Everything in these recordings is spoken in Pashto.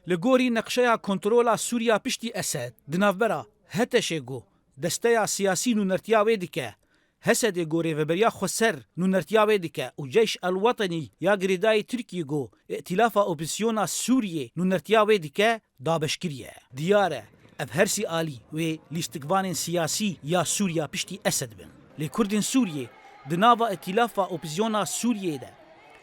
لگوری نقشه کنترل سوریا پشتی اسد دنافبرا هتشه گو دسته سیاسی نونرتیاوی دیکه هسد گوری و بریا خسر نونرتیاوی دیکه و جیش الوطنی یا گریدای ترکیه گو ائتلاف اپوزیسیون سوریه نونرتیاوی دیکه دابشکریه دیاره اب هرسی آلی و لیستگوان سیاسی یا سوریا پشتی اسد بن لکردین سوریه دناوا ائتلاف اپوزیسیون سوریه ده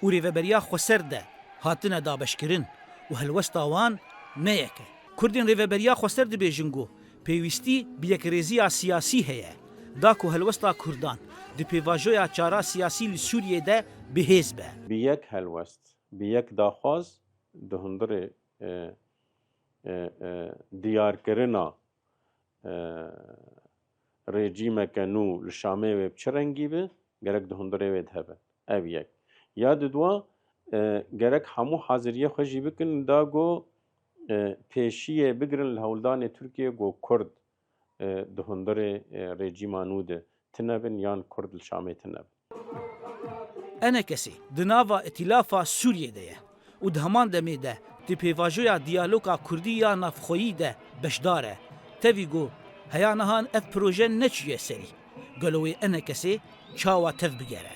و ریوبریا خسر ده هاتنه دابشکرین و هلوستاوان نیکه کردین ریوبریا خسر ده بیجنگو پیوستی بیکریزی سیاسی هیه داکو هلوستا کردان دی پیواژویا چارا سیاسی لسوریه ده بهیز به بیک هلوست بیک داخواز دهندر دیار کرنا رژیم کنو لشامه و بچرنگی به گرک دهندره وید هبه او یک یاد دوا گرک همو حاضریه خوشی بکن دا گو پیشیه بگرن لهولدان ترکیه گو کرد دهندره رژیمانو ده تنبن یان کرد لشامه تنبن انا کسی دناوا ائتلاف سوریه ده و دهمان دمی ده دی پیواژویا دیالوگا کردی یا نافخویی ده بشداره تاوی گو هیا نهان اف پروژه نچیه سری گلوی انا کسی چاوا تف بگره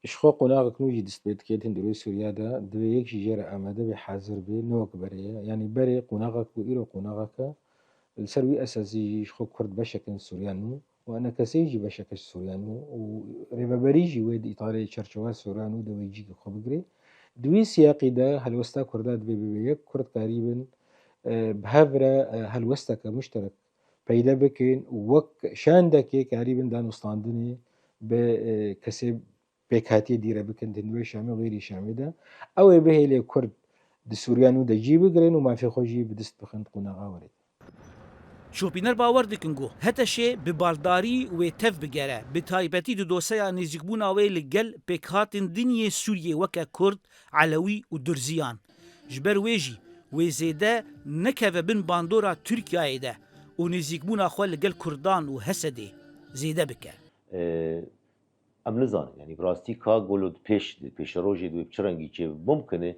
إشخو قناغ كنوجي دستبيت كيتن دروي سوريا دا دوي يك جيجير أمادا بحاضر بي نوك بريا يعني بري قناغك وإيرو قناغك السروي أساسي إشخو كرد بشكل سوريانو وأنا كسيجي بشكل سوريانو وريبا بريجي ويد إيطالي شرشوات سوريانو دوي يجيك خو بقري دوي سياقي دا هلوستا كردات بيك كرد قريبا بهافرا هلوستا كمشترك پیدا بکن وک شاندکی قریبا دانستاندنی به کسی بکاتی دیره بکن دنوی شامی و غیری شامی ده او به هیله کرد د سوریانو د جیب گرن و ما فی خوشی بدست بخند قناغا ورد شوپینر باور دکنگو هتشه به بالداری و تف بگره به تایبتی دو دوسیا نزیکبونا وی لگل پیکاتن دنیا سوریه وکا کرد علوی و درزیان جبر ویجی و زیده نکوه بن باندورا ترکیه ده و نزیکبونا خواه لگل کردان و حسده زیده بکه ام نزانم یعنی براستی کا گلود پیش روزی دوی بچرنگی چه ممکنه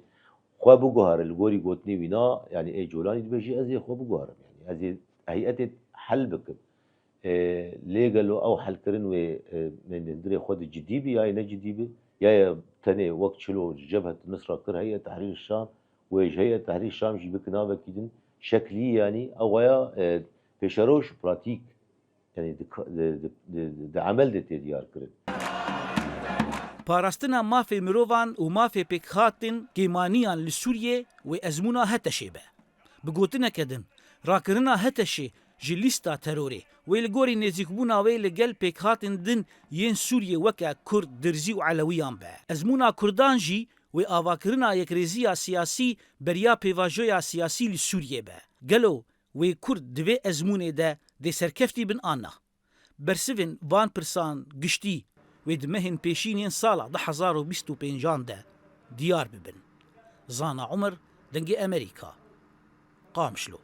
خواه بگوهر الگوری گوتنی وینا یعنی ای جولانی دویجی ازی خواه بگوهرم یعنی ازی هیئت حل بکن لیگلو او حل کرن و من دری خود جدی بی یا نه جدی بی یا تنه وقت چلو جبهة النصرة كر هيئة تحرير الشام ويج هيئة تحرير الشام جي بكنا بكيدن شكلي يعني او يا پیشروش براتيك يعني د عمل د تديار کرن پاراستنا مافی مروان و مافی پیکهاتن گیمانیان لسوریه و ازمونا هتشه به بگوتنه کدن راکرنا هتشه جلیستا تروری و الگوری نزیکبونا و لگل پیکهاتن دن ین سوریه وکا کرد درزی و علویان به ازمونا کردان جی و آواکرنا یک ریزی سیاسی بریا پیواژویا سیاسی لسوریه به گلو و کرد دوی ازمونه ده سرکفتی بن آنه برسفن وان پرسان گشتی و دمهن پیشینین سالا 2025 ده دیار ببن زانا عمر دنگی امریکا قامشلو